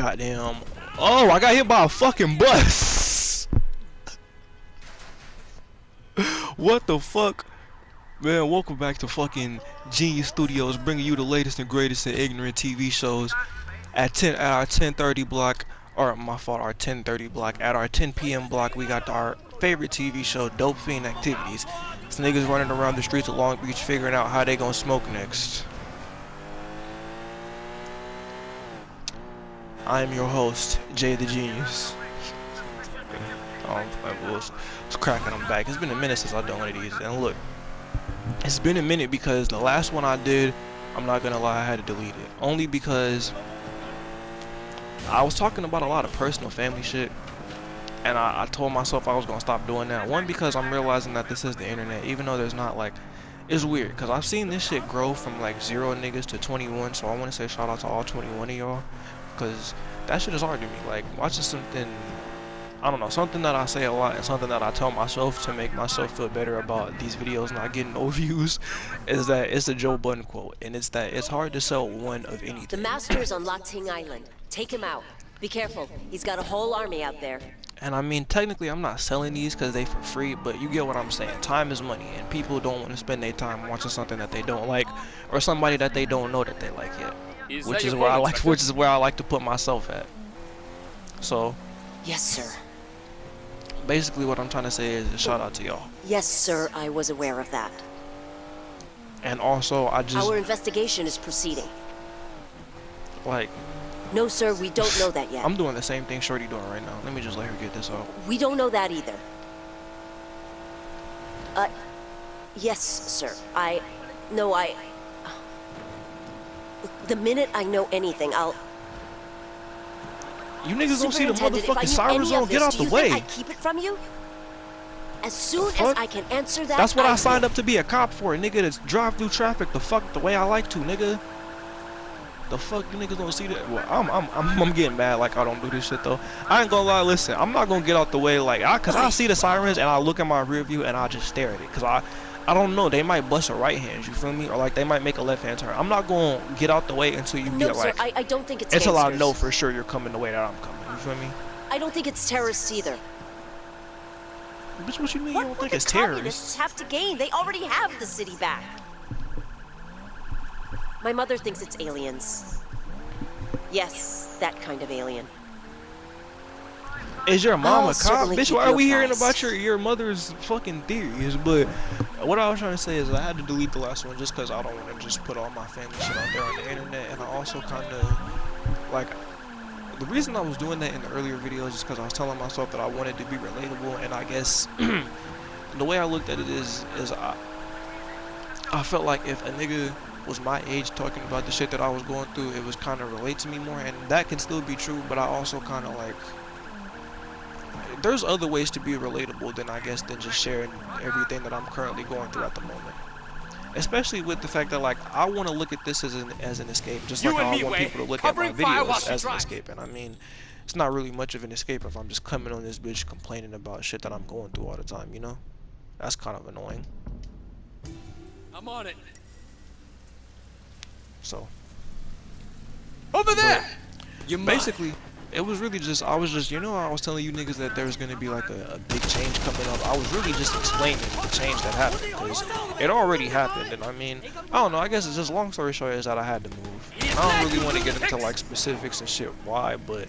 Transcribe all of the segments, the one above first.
goddamn. Oh, I got hit by a fucking bus. What the fuck? Man, welcome back to fucking Genius Studios, bringing you the latest and greatest in ignorant TV shows at our 10:30 block, or my fault, our 10:30 block. At our 10 p.m. block, we got our favorite TV show, Dope Fiend Activities. These niggas running around the streets of Long Beach figuring out how they gonna smoke next. I am your host, Jay the Genius. Oh, I was cracking, I'm back. It's been a minute since I've done one of these, and look, it's been a minute because the last one I did, I'm not gonna lie, I had to delete it. Only because I was talking about a lot of personal family shit, and I told myself I was gonna stop doing that. One, because I'm realizing that this is the internet, even though there's not like, it's weird, because I've seen this shit grow from like 0 niggas to 21, so I want to say shout out to all 21 of y'all, because that shit is hard to me. Like, watching something, I don't know, something that I say a lot and something that I tell myself to make myself feel better about these videos not getting no views is that it's a Joe Budden quote, and it's that it's hard to sell one of anything. The master is on Lac Ting Island. Take him out. Be careful. He's got a whole army out there. And I mean, technically I'm not selling these because they for free, but you get what I'm saying. Time is money, and people don't want to spend their time watching something that they don't like, or somebody that they don't know that they like yet. Which is where I like to put myself at. So yes, sir. Basically what I'm trying to say is a shout out to y'all. Yes, sir, I was aware of that. And also our investigation is proceeding. Like, no, sir, we don't know that yet. I'm doing the same thing Shorty doing right now. Let me just let her get this out. We don't know that either. Yes, sir. The minute I know anything, I'll... You niggas don't see the motherfucking siren zone? Get out the way. I keep it from you? As soon as I can answer that, that's what I signed up to be a cop for, a nigga that's drive through traffic the way I like to, nigga. The fuck, you niggas don't see that? Well, I'm getting mad like I don't do this shit though. I ain't gonna lie, listen, I'm not gonna get out the way like cause I see the sirens and I look at my rear view and I just stare at it, cause I don't know, they might bust a right hand, you feel me? Or like they might make a left hand turn. I'm not gonna get out the way until you get like, sir, I don't think it's until I know for sure you're coming the way that I'm coming, you feel me? I don't think it's terrorists either. Bitch, what you mean you don't think it's terrorists? Communists have to gain? They already have the city back. My mother thinks it's aliens. Yes, that kind of alien. Is your mom a cop? Bitch, why are we hearing about your mother's fucking theories? But what I was trying to say is I had to delete the last one just because I don't want to just put all my family shit out there on the internet. And I also kind of, like, the reason I was doing that in the earlier videos is because I was telling myself that I wanted to be relatable. And I guess the way I looked at it is I felt like if a nigga was my age talking about the shit that I was going through, it was kind of relate to me more. And that can still be true, but I also kind of like, there's other ways to be relatable than just sharing everything that I'm currently going through at the moment. Especially with the fact that like I want to look at this as an escape, just like I want people to look at my videos as an escape. And I mean, it's not really much of an escape if I'm just coming on this bitch complaining about shit that I'm going through all the time, you know? That's kind of annoying. I'm on it. So over there. Basically, it was really just, I was telling you niggas that there's gonna be like a big change coming up. I was really just explaining the change that happened because it already happened. And I mean, I don't know, I guess it's just, long story short is that I had to move. I don't really want to get into like specifics and shit why, but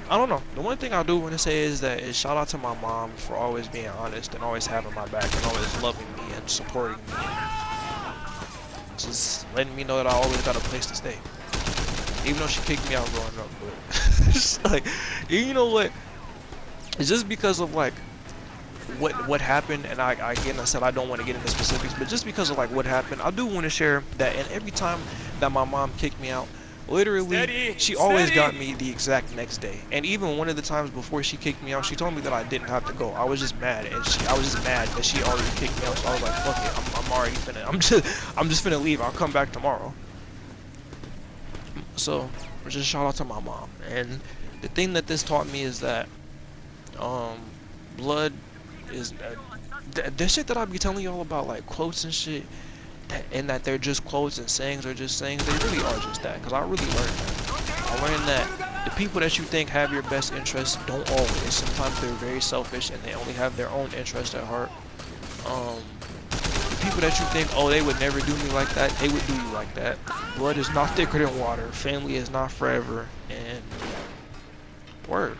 I don't know. The one thing I do want to say is shout out to my mom for always being honest and always having my back and always loving me and supporting me. Just letting me know that I always got a place to stay. Even though she kicked me out growing up, but it's like, you know what? It's just because of like what happened, and I said I don't want to get into specifics, but just because of like what happened, I do want to share that. And every time that my mom kicked me out, literally, she always got me the exact next day. And even one of the times before she kicked me out, she told me that I didn't have to go. I was just mad, and I was just mad that she already kicked me out. So I was like, fuck it, I'm already finna, I'm just finna leave. I'll come back tomorrow. So, just shout out to my mom. And the thing that this taught me is that blood is the shit that I be telling y'all about, like quotes and shit, and that they're just quotes and sayings are just sayings. They really are just that, because I really learned that. I learned that the people that you think have your best interests don't always. Sometimes they're very selfish and they only have their own interest at heart. The people that you think, oh, they would never do me like that, they would do you like that. Blood is not thicker than water. Family is not forever. And word.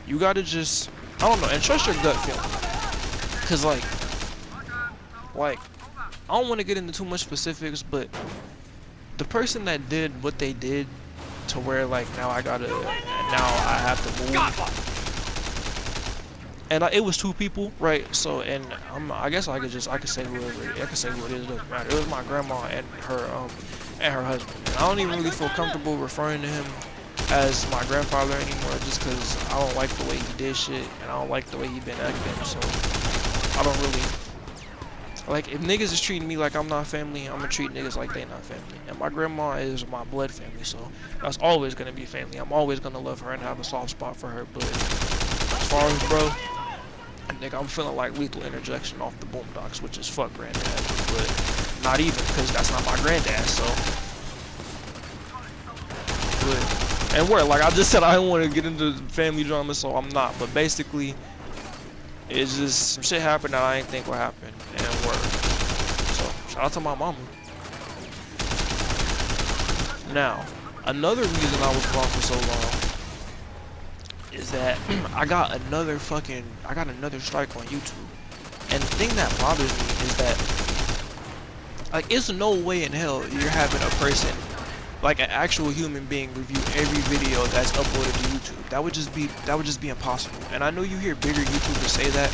You gotta just, I don't know, and trust your gut feeling. Cause like, I don't want to get into too much specifics, but the person that did what they did to where like now I have to move. And it was two people, right? So, and I guess I could say whoever, I could say who it is, doesn't matter. It was my grandma and her husband. And I don't even really feel comfortable referring to him as my grandfather anymore, just because I don't like the way he did shit, and I don't like the way he been acting. So, I don't really, like, if niggas is treating me like I'm not family, I'm gonna treat niggas like they not family. And my grandma is my blood family, so that's always gonna be family. I'm always gonna love her and have a soft spot for her. But as far as bro, nigga, I'm feeling like lethal interjection off the boondocks, which is fuck granddad, but not even, because that's not my granddad, so. But, and where, like I just said, I don't want to get into family drama, so I'm not, but basically, it's just some shit happened that I didn't think would happen, and word. So, shout out to my mama. Now, another reason I was gone for so long is that I got another strike on YouTube. And the thing that bothers me is that, like, it's no way in hell you're having a person, like an actual human being, review every video that's uploaded to YouTube. That would just be impossible. And I know you hear bigger YouTubers say that,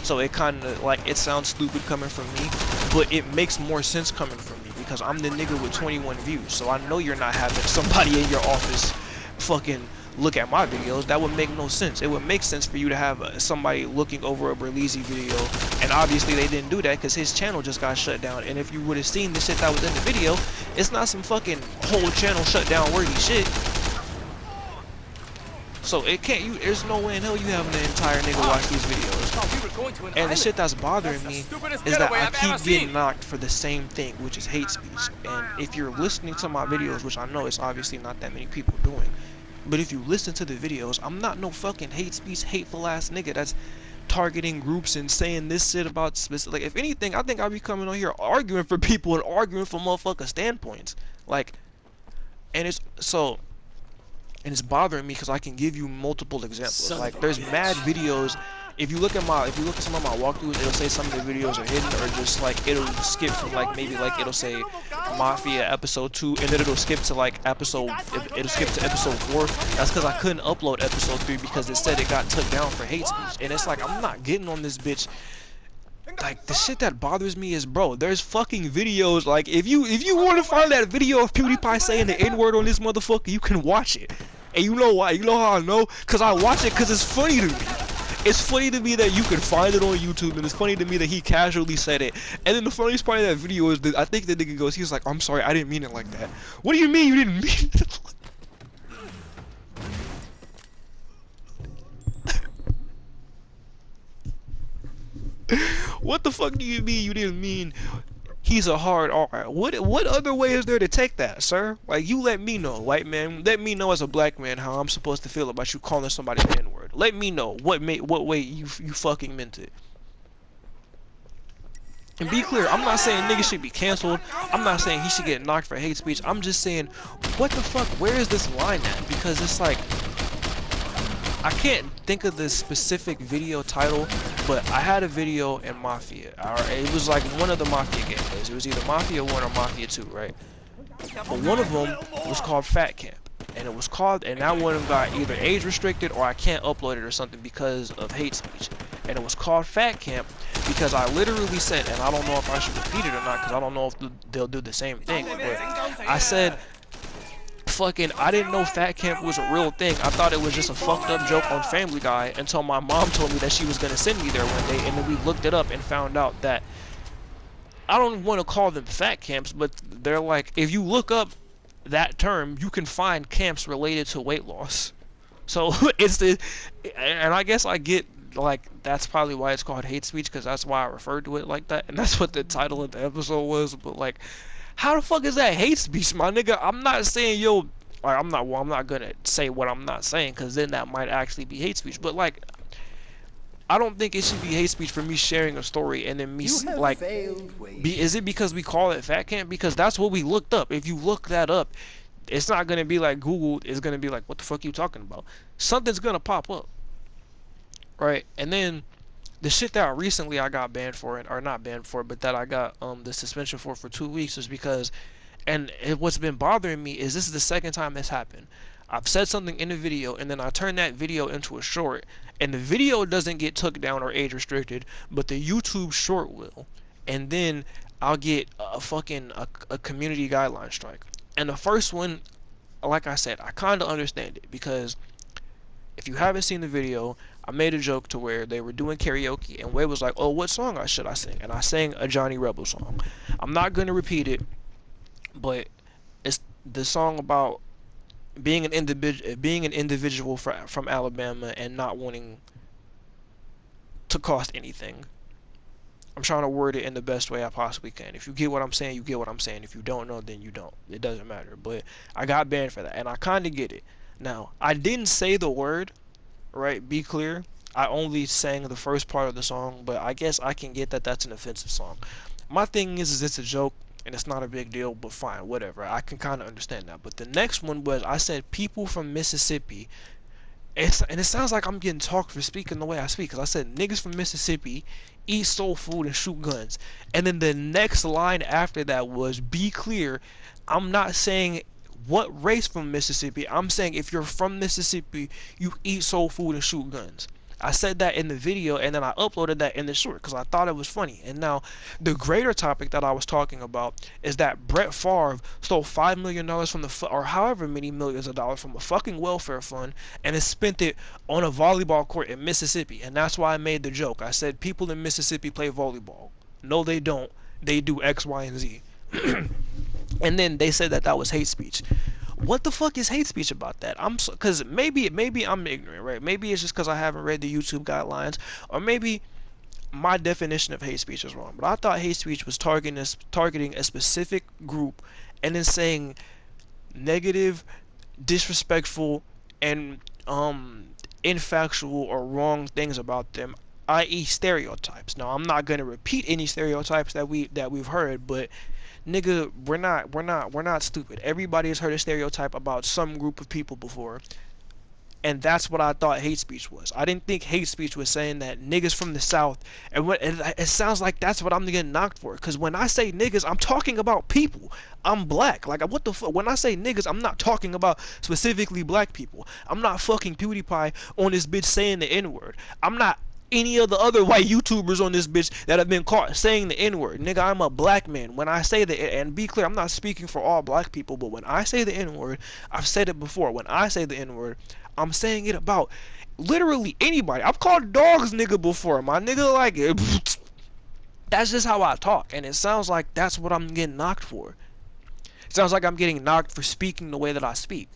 so it kind of, like, it sounds stupid coming from me, but it makes more sense coming from me because I'm the nigga with 21 views. So I know you're not having somebody in your office fucking look at my videos. That would make no sense. It would make sense for you to have somebody looking over a Berlizzi video, and obviously they didn't do that because his channel just got shut down. And if you would have seen the shit that was in the video, it's not some fucking whole channel shut down worthy shit. So it can't, there's no way in hell you having an entire nigga watch these videos. And the shit that's bothering me is that I keep getting knocked for the same thing, which is hate speech. And if you're listening to my videos, which I know it's obviously not that many people doing, but if you listen to the videos, I'm not no fucking hate speech, hateful ass nigga that's targeting groups and saying this shit about specific. Like, if anything, I think I'll be coming on here arguing for people and arguing for motherfucker standpoints. Like, and it's bothering me because I can give you multiple examples. Like, there's mad videos. If you look at some of my walkthroughs, it'll say some of the videos are hidden, or just like it'll skip from like maybe like it'll say Mafia episode 2, and then it'll skip to like episode 4. That's because I couldn't upload episode 3 because it said it got took down for hate speech. And it's like, I'm not getting on this bitch. Like, the shit that bothers me is, bro, there's fucking videos. Like, if you want to find that video of PewDiePie saying the N-word on this motherfucker, you can watch it. And you know why? You know how I know? Because I watch it because it's funny to me. It's funny to me that you can find it on YouTube, and it's funny to me that he casually said it. And then the funniest part of that video is that I think the nigga goes, he's like, I'm sorry, I didn't mean it like that. What do you mean you didn't mean it? What the fuck do you mean you didn't mean he's a hard R? What other way is there to take that, sir? Like, you let me know, white man. Let me know as a black man how I'm supposed to feel about you calling somebody the N-word. Let me know what way you fucking meant it. And be clear, I'm not saying niggas should be canceled. I'm not saying he should get knocked for hate speech. I'm just saying, what the fuck? Where is this line at? Because it's like, I can't think of the specific video title, but I had a video in Mafia. It was like one of the Mafia gameplays. It was either Mafia 1 or Mafia 2, right? But one of them was called Fat Camp. And it was called, and that one got either age restricted or I can't upload it or something because of hate speech. And it was called Fat Camp because I literally said, and I don't know if I should repeat it or not because I don't know if they'll do the same thing, but I said, fucking, I didn't know Fat Camp was a real thing. I thought it was just a fucked up joke on Family Guy until my mom told me that she was gonna send me there one day, and then we looked it up and found out that, I don't want to call them fat camps, but they're like, if you look up that term, you can find camps related to weight loss. So and I guess I get, like, that's probably why it's called hate speech, because that's why I referred to it like that, and that's what the title of the episode was. But like, how the fuck is that hate speech, my nigga? I'm not saying, yo, Like, I'm not gonna say what I'm not saying, because then that might actually be hate speech. But like, I don't think it should be hate speech for me sharing a story and then me like, is it because we call it fat camp? Because that's what we looked up. If you look that up, it's not gonna be like Google. It's gonna be like, what the fuck you talking about? Something's gonna pop up, right? And then the shit that recently I got banned for, or not banned for, but that I got the suspension for 2 weeks, was because, and what's been bothering me is this is the second time this happened. I've said something in the video, and then I turn that video into a short, and the video doesn't get took down or age restricted, but the YouTube short will, and then I'll get a community guideline strike. And the first one, like I said, I kind of understand it, because if you haven't seen the video, I made a joke to where they were doing karaoke, and Way was like, "Oh, what song should I sing?" And I sang a Johnny Rebel song. I'm not gonna repeat it, but it's the song about being an individual from Alabama and not wanting to cost anything. I'm trying to word it in the best way I possibly can. If you get what I'm saying, you get what I'm saying. If you don't know, then you don't. It doesn't matter. But I got banned for that, and I kind of get it. Now, I didn't say the word, right? Be clear. I only sang the first part of the song, but I guess I can get that that's an offensive song. My thing is it's a joke, and it's not a big deal, but fine, whatever. I can kind of understand that. But the next one was, I said people from Mississippi. And it sounds like I'm getting talked for speaking the way I speak, because I said niggas from Mississippi eat soul food and shoot guns. And then the next line after that was, be clear, I'm not saying what race from Mississippi. I'm saying if you're from Mississippi, you eat soul food and shoot guns. I said that in the video, and then I uploaded that in the short because I thought it was funny. And now, the greater topic that I was talking about is that Brett Favre stole $5 million from or however many millions of dollars from a fucking welfare fund, and has spent it on a volleyball court in Mississippi. And that's why I made the joke. I said people in Mississippi play volleyball. No, they don't. They do X, Y, and Z. And then they said that was hate speech. What the fuck is hate speech about that? Cause maybe I'm ignorant, right? Maybe it's just cause I haven't read the YouTube guidelines, or maybe my definition of hate speech is wrong. But I thought hate speech was targeting a specific group, and then saying negative, disrespectful, and infactual or wrong things about them, i.e. stereotypes. Now, I'm not gonna repeat any stereotypes that we've heard, but nigga, we're not stupid. Everybody has heard a stereotype about some group of people before, and that's what I thought hate speech was. I didn't think hate speech was saying that niggas from the South, and it sounds like that's what I'm getting knocked for. Because when I say niggas, I'm talking about people. I'm black. Like, what the fuck? When I say niggas, I'm not talking about specifically black people. I'm not fucking PewDiePie on this bitch saying the N-word. I'm not any of the other white YouTubers on this bitch that have been caught saying the N-word. Nigga, I'm a black man. When I say and be clear, I'm not speaking for all black people, but when I say the N-word, I've said it before. When I say the N-word, I'm saying it about literally anybody. I've called dogs nigga before. My nigga, like, that's just how I talk. And it sounds like that's what I'm getting knocked for. It sounds like I'm getting knocked for speaking the way that I speak.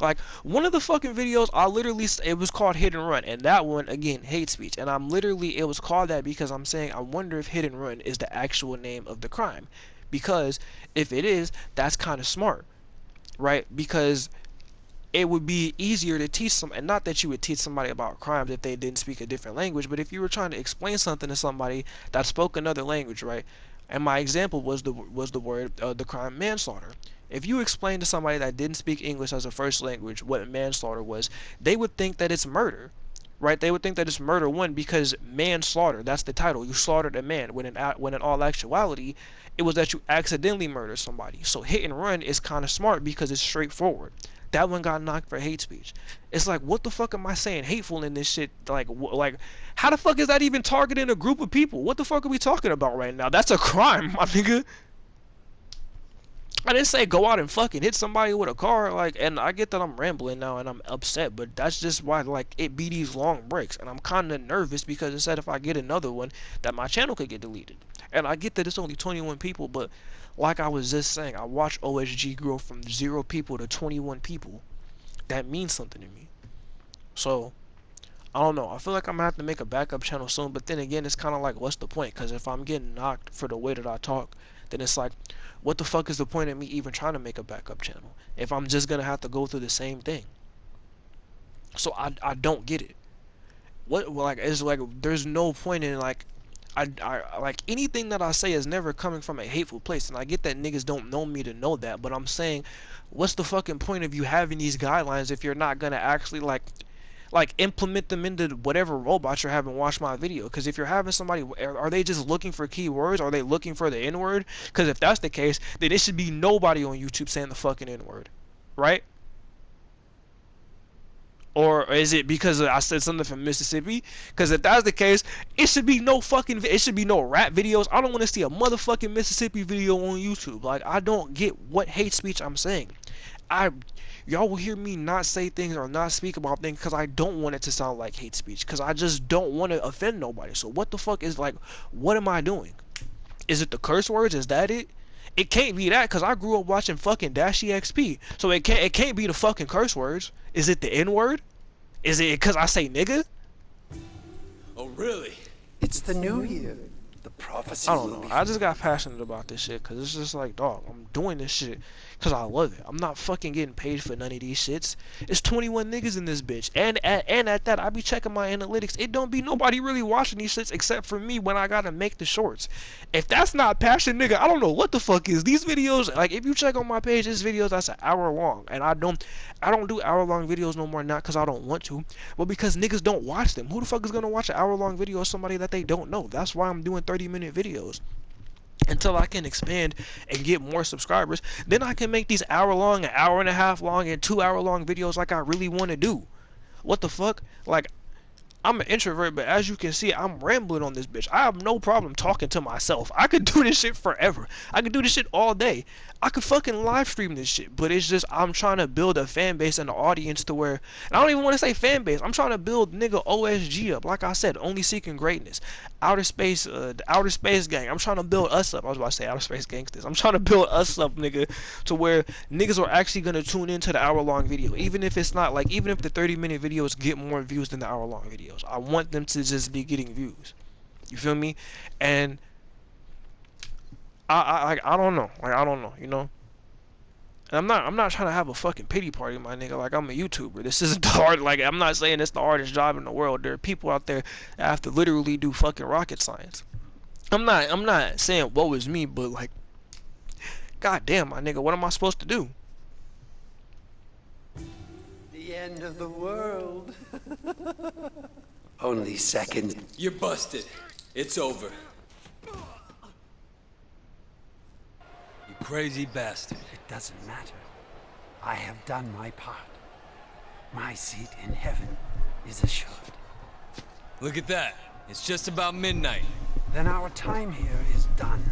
Like, one of the fucking videos, it was called Hit and Run, and that one, again, hate speech. And it was called that because I'm saying, I wonder if Hit and Run is the actual name of the crime. Because if it is, that's kind of smart, right? Because it would be easier to teach and not that you would teach somebody about crimes if they didn't speak a different language, but if you were trying to explain something to somebody that spoke another language, right? And my example was the crime manslaughter. If you explain to somebody that didn't speak English as a first language what manslaughter was, they would think that it's murder, right? They would think that it's murder, one, because manslaughter, that's the title. You slaughtered a man, when in all actuality, it was that you accidentally murdered somebody. So hit and run is kind of smart because it's straightforward. That one got knocked for hate speech. It's like, what the fuck am I saying hateful in this shit? Like, how the fuck is that even targeting a group of people? What the fuck are we talking about right now? That's a crime, my nigga. I didn't say go out and fucking hit somebody with a car, like, and I get that I'm rambling now and I'm upset, but that's just why, like, it be these long breaks, and I'm kind of nervous because it said if I get another one, that my channel could get deleted. And I get that it's only 21 people, but like I was just saying, I watched OSG grow from 0 people to 21 people. That means something to me. So, I don't know. I feel like I'm gonna have to make a backup channel soon, but then again, it's kind of like, what's the point? Because if I'm getting knocked for the way that I talk, then it's like, what the fuck is the point of me even trying to make a backup channel if I'm just gonna have to go through the same thing? So I don't get it. What, well, like, it's like there's no point in like I like anything that I say is never coming from a hateful place, and I get that niggas don't know me to know that, but I'm saying, what's the fucking point of you having these guidelines if you're not gonna actually like implement them into whatever robots you're having watch my video? Because if you're having somebody, are they just looking for keywords? Are they looking for the N-word? Because if that's the case, then it should be nobody on YouTube saying the fucking N-word, right? Or is it because I said something from Mississippi? Because if that's the case, it should be no fucking, it should be no rap videos. I don't want to see a motherfucking Mississippi video on YouTube. Like, I don't get what hate speech I'm saying. Y'all will hear me not say things or not speak about things because I don't want it to sound like hate speech. Because I just don't want to offend nobody. So what the fuck is, like, what am I doing? Is it the curse words? Is that it? It can't be that because I grew up watching fucking Dash EXP. So it can't be the fucking curse words. Is it the N word? Is it because I say nigga? Oh, really? It's the new year. The prophecy I don't will know. be I just got passionate about this shit because it's just like, dog, I'm doing this shit because I love it. I'm not fucking getting paid for none of these shits. It's 21 niggas in this bitch. And at that, I be checking my analytics. It don't be nobody really watching these shits except for me when I gotta make the shorts. If that's not passion, nigga, I don't know what the fuck is. These videos, like, if you check on my page, this videos that's an hour long. And I don't do hour-long videos no more, not because I don't want to, but because niggas don't watch them. Who the fuck is gonna watch an hour-long video of somebody that they don't know? That's why I'm doing 30-minute videos. Until I can expand and get more subscribers, then I can make these hour-long, an hour and a half long, and 2-hour-long videos like I really want to do. What the fuck? Like, I'm an introvert, but as you can see, I'm rambling on this bitch. I have no problem talking to myself. I could do this shit forever. I could do this shit all day. I could fucking live stream this shit, but it's just I'm trying to build a fan base and an audience to where, and I don't even want to say fan base. I'm trying to build nigga OSG up. Like I said, only seeking greatness. Outer space, the outer space gang. I'm trying to build us up. I was about to say outer space gangsters. I'm trying to build us up, nigga, to where niggas are actually gonna tune into the hour-long video, even if it's not like, even if the 30-minute videos get more views than the hour-long videos. I want them to just be getting views. You feel me? And I don't know. Like, I don't know, you know? And I'm not trying to have a fucking pity party, my nigga. Like, I'm a YouTuber. This isn't the hard, like, I'm not saying it's the hardest job in the world. There are people out there that have to literally do fucking rocket science. I'm not saying woe is me, but like, god damn, my nigga, what am I supposed to do? the end of the world. Only second. You're busted. It's over. You crazy bastard. It doesn't matter. I have done my part. My seat in heaven is assured. Look at that. It's just about midnight. Then our time here is done.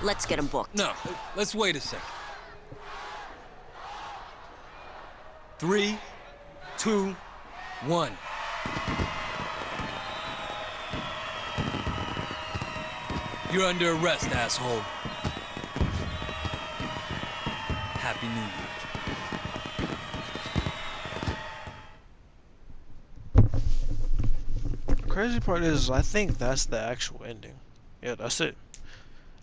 Let's get him booked. No, let's wait a second. 3, 2, 1. You're under arrest, asshole. Happy New Year. Crazy part is, I think that's the actual ending. Yeah, that's it.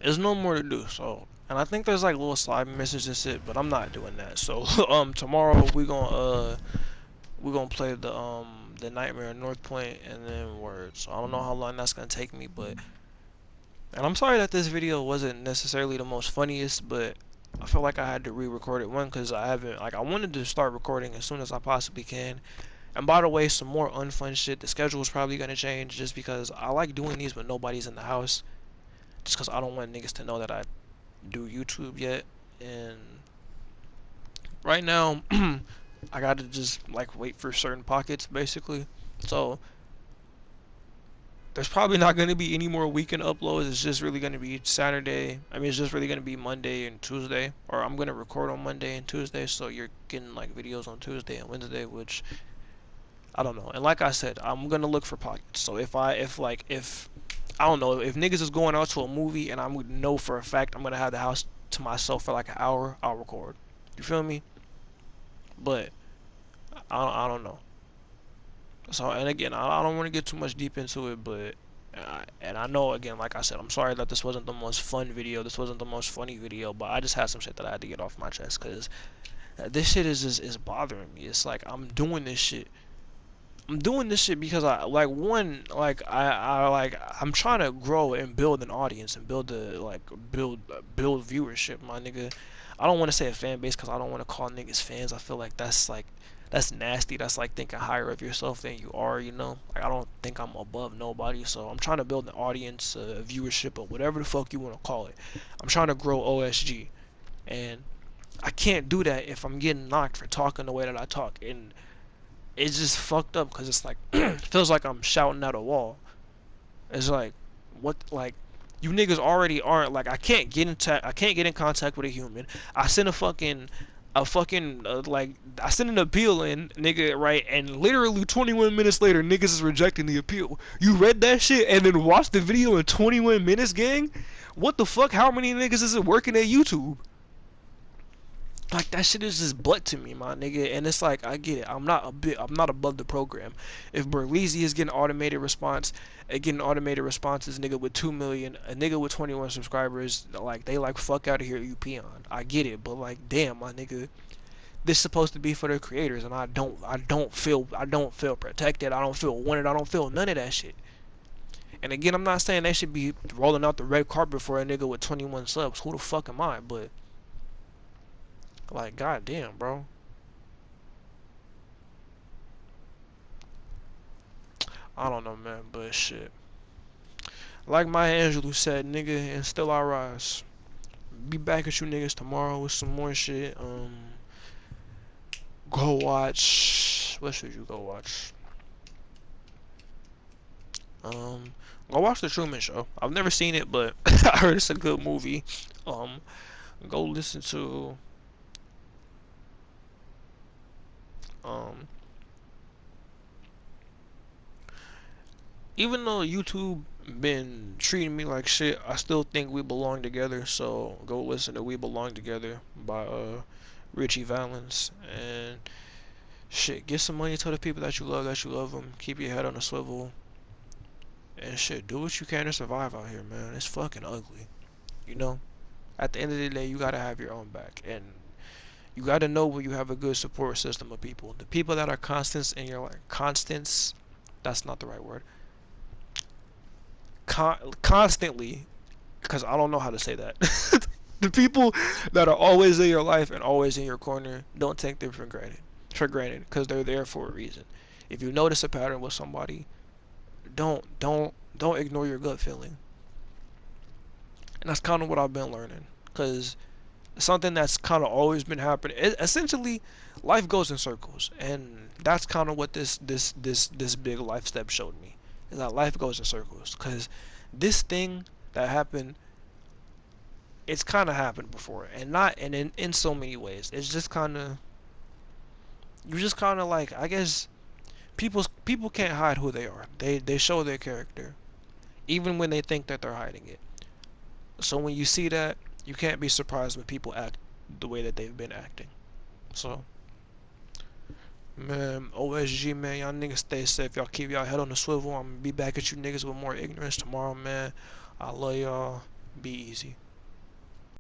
There's no more to do. So, and I think there's like little side messages and shit, but I'm not doing that. So, tomorrow we gonna play the Nightmare in North Point and then Word. So I don't know how long that's gonna take me, but, and I'm sorry that this video wasn't necessarily the most funniest, but I feel like I had to re-record it. One, because I haven't, like, I wanted to start recording as soon as I possibly can. And by the way, some more unfun shit. The schedule is probably gonna change just because I like doing these when nobody's in the house. Just because I don't want niggas to know that I do YouTube yet. And right now, I gotta just like wait for certain pockets basically. So there's probably not gonna be any more weekend uploads. It's just really gonna be Saturday. I mean, it's just really gonna be Monday and Tuesday. Or I'm gonna record on Monday and Tuesday, so you're getting like videos on Tuesday and Wednesday, which I don't know. And like I said, I'm gonna look for pockets. So if I don't know, if niggas is going out to a movie and I know for a fact I'm gonna have the house to myself for like an hour, I'll record. You feel me? But I don't know. So, and again, I don't want to get too much deep into it, but and I know again, like I said, I'm sorry that this wasn't the most fun video, this wasn't the most funny video, but I just had some shit that I had to get off my chest because this shit is bothering me. It's like I'm doing this shit because I like one like I like I'm trying to grow and build an audience and build the like build viewership, my nigga. I don't want to say a fan base because I don't want to call niggas fans. I feel like that's nasty. That's like thinking higher of yourself than you are, you know? Like I don't think I'm above nobody. So I'm trying to build an audience, viewership, or whatever the fuck you want to call it. I'm trying to grow OSG, and I can't do that if I'm getting knocked for talking the way that I talk. And it's just fucked up because it's like it feels like I'm shouting at a wall. It's like what like you niggas already aren't like I can't get in contact with a human. I send a fucking like I send an appeal in, nigga, right? And literally 21 minutes later, niggas is rejecting the appeal. You read that shit and then watched the video in 21 minutes, gang? What the fuck? How many niggas is it working at YouTube? Like that shit is just butt to me, my nigga. And it's like I get it. I'm not above the program. If Berleezy is getting automated response, getting automated responses, nigga with 2 million, a nigga with 21 subscribers, like they like fuck out of here, you peon. I get it, but like damn, my nigga, this is supposed to be for the creators, and I don't feel protected. I don't feel wanted. I don't feel none of that shit. And again, I'm not saying they should be rolling out the red carpet for a nigga with 21 subs. Who the fuck am I? But like, goddamn, bro. I don't know, man, but shit. Like Maya Angelou said, nigga, and still I rise. Be back at you niggas tomorrow with some more shit. Go watch. What should you go watch? Go watch The Truman Show. I've never seen it, but I heard it's a good movie. Go listen to um even though YouTube been treating me like shit, I still think We Belong Together. So go listen to We Belong Together by Richie Valens, and shit, get some money to the people that you love them. Keep your head on a swivel, and shit, do what you can to survive out here, man. It's fucking ugly, you know. At the end of the day, you gotta have your own back, and you gotta know when you have a good support system of people. The people that are constants in your life, constants. That's not the right word. Constantly, because I don't know how to say that. The people that are always in your life and always in your corner, don't take them for granted, because they're there for a reason. If you notice a pattern with somebody, don't ignore your gut feeling. And that's kind of what I've been learning, because something that's kind of always been happening. Essentially, life goes in circles, and that's kind of what this big life step showed me. Is that life goes in circles, because this thing that happened, it's kind of happened before, and not and in so many ways. It's just kind of you just kind of like, I guess people can't hide who they are. They show their character even when they think that they're hiding it. So when you see that, you can't be surprised when people act the way that they've been acting. So, man, OSG, man, y'all niggas stay safe. Y'all keep y'all head on the swivel. I'm gonna be back at you niggas with more ignorance tomorrow, man. I love y'all. Be easy.